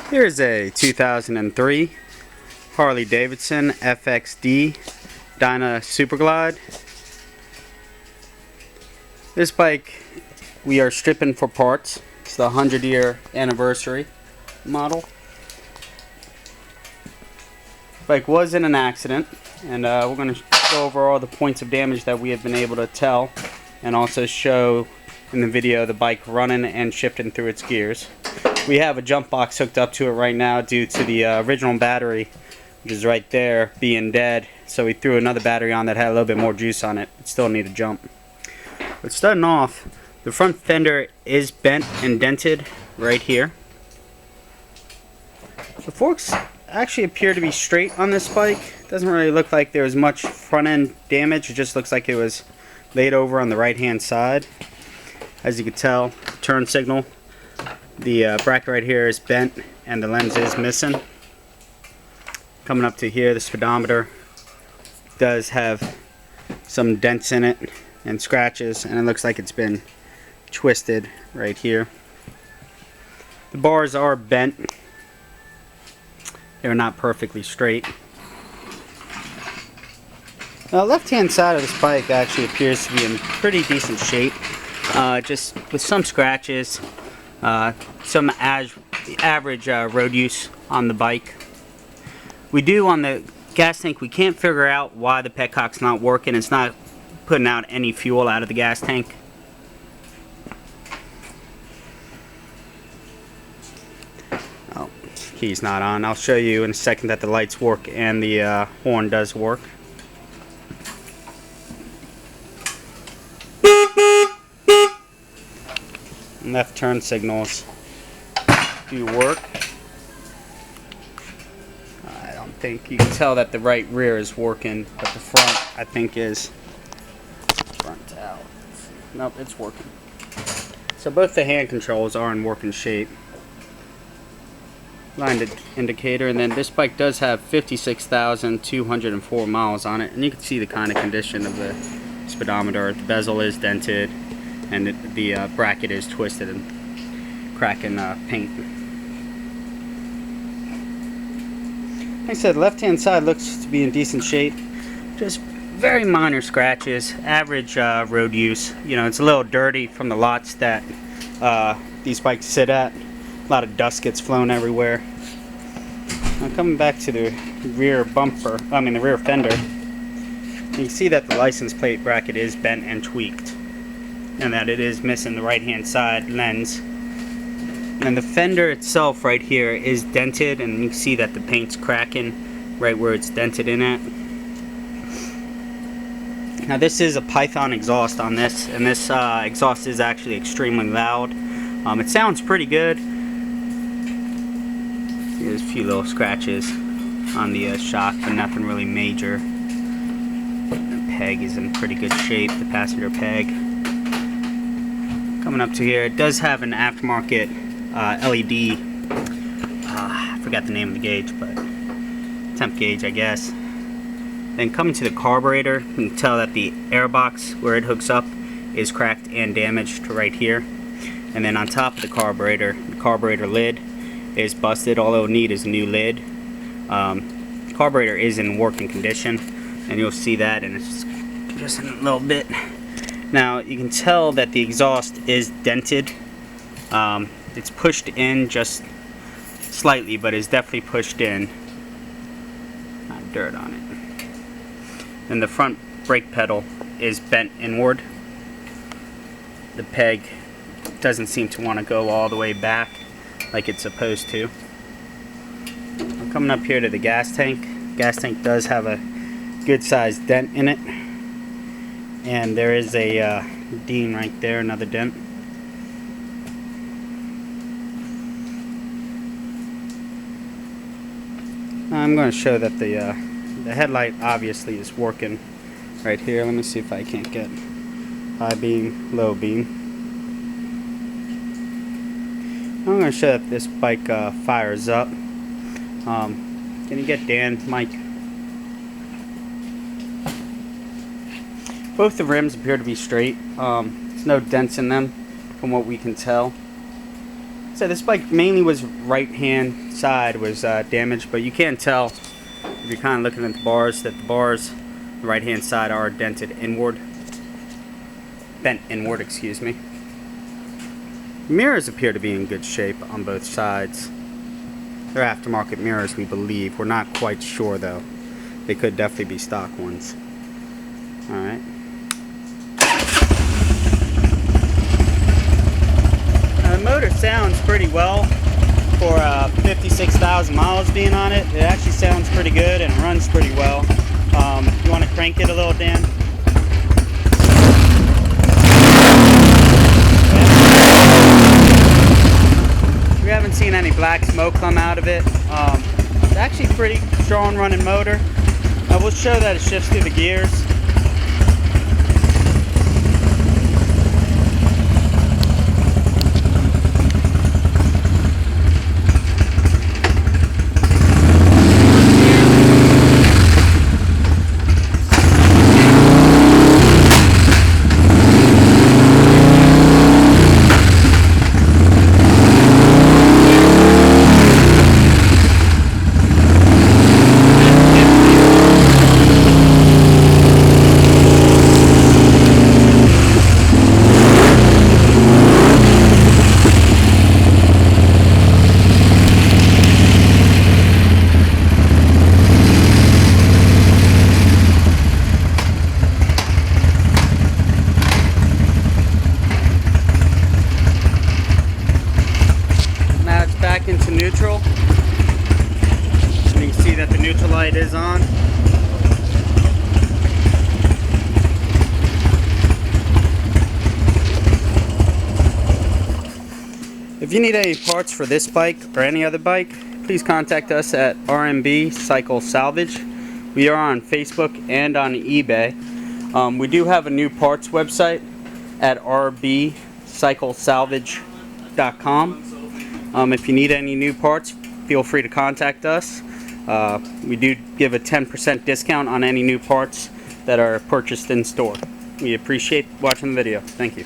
Here's a 2003 Harley Davidson FXD DYNA Super Glide. This bike we are stripping for parts. It's the 100-year anniversary model. Bike was in an accident, and we're going to go over all the points of damage that we have been able to tell, and also show in the video the bike running and shifting through its gears. We have a jump box hooked up to it right now due to the original battery, which is right there, being dead. So we threw another battery on that had a little bit more juice on it. It still needed a jump. But starting off, the front fender is bent and dented right here. The forks actually appear to be straight on this bike. It doesn't really look like there was much front end damage. It just looks like it was laid over on the right hand side. As you can tell, turn signal, the bracket right here is bent and the lens is missing. Coming up to here, the speedometer does have some dents in it and scratches, and it looks like it's been twisted right here. The bars are bent. They're not perfectly straight. Now, the left-hand side of this bike actually appears to be in pretty decent shape, just with some scratches, some average road use on the bike. We do on the gas tank, we can't figure out why the petcock's not working. It's not putting out any fuel out of the gas tank. Oh, key's not on. I'll show you in a second that the lights work and the horn does work. Left turn signals do work. I don't think you can tell that the right rear is working, but the front I think is front out. Nope, it's working. So both the hand controls are in working shape. Line indicator, and then this bike does have 56,204 miles on it, and you can see the kind of condition of the speedometer. The bezel is dented, and the bracket is twisted and cracking paint. Like I said, the left-hand side looks to be in decent shape. Just very minor scratches, average road use. You know, it's a little dirty from the lots that these bikes sit at. A lot of dust gets flown everywhere. Now coming back to the rear bumper, the rear fender, you can see that the license plate bracket is bent and tweaked, and that it is missing the right hand side lens. And the fender itself right here is dented, and you can see that the paint's cracking right where it's dented in at. Now this is a Python exhaust on this, and this exhaust is actually extremely loud. It sounds pretty good. There's a few little scratches on the shock, but nothing really major. The peg is in pretty good shape, the passenger peg. Coming up to here, it does have an aftermarket LED, I forgot the name of the gauge, but temp gauge, I guess. Then coming to the carburetor, you can tell that the air box where it hooks up is cracked and damaged right here. And then on top of the carburetor lid is busted. All it'll need is a new lid. The carburetor is in working condition, and you'll see that, and it's just in a little bit. Now you can tell that the exhaust is dented. It's pushed in just slightly, but it's definitely pushed in. Not dirt on it. And the front brake pedal is bent inward. The peg doesn't seem to want to go all the way back like it's supposed to. I'm coming up here to the gas tank. Gas tank does have a good sized dent in it, and there is a ding right there, another dent. I'm going to show that the headlight obviously is working right here. Let me see if I can't get high beam, low beam. I'm going to show that this bike fires up. Can you get Dan, Mike? Both the rims appear to be straight. There's no dents in them from what we can tell. So this bike mainly was right hand side was damaged, but you can't tell if you're kind of looking at the bars that the bars, the right hand side, are dented inward. Bent inward, excuse me. Mirrors appear to be in good shape on both sides. They're aftermarket mirrors, we believe. We're not quite sure though. They could definitely be stock ones. Alright. The motor sounds pretty well for 56,000 miles being on it. It actually sounds pretty good and runs pretty well. You want to crank it a little, Dan? We haven't seen any black smoke come out of it. It's actually a pretty strong running motor. I will show that it shifts through the gears. Into neutral. And you can see that the neutral light is on. If you need any parts for this bike or any other bike, please contact us at RMB Cycle Salvage. We are on Facebook and on eBay. We do have a new parts website at rbcyclesalvage.com. If you need any new parts, feel free to contact us. We do give a 10% discount on any new parts that are purchased in store. We appreciate watching the video. Thank you.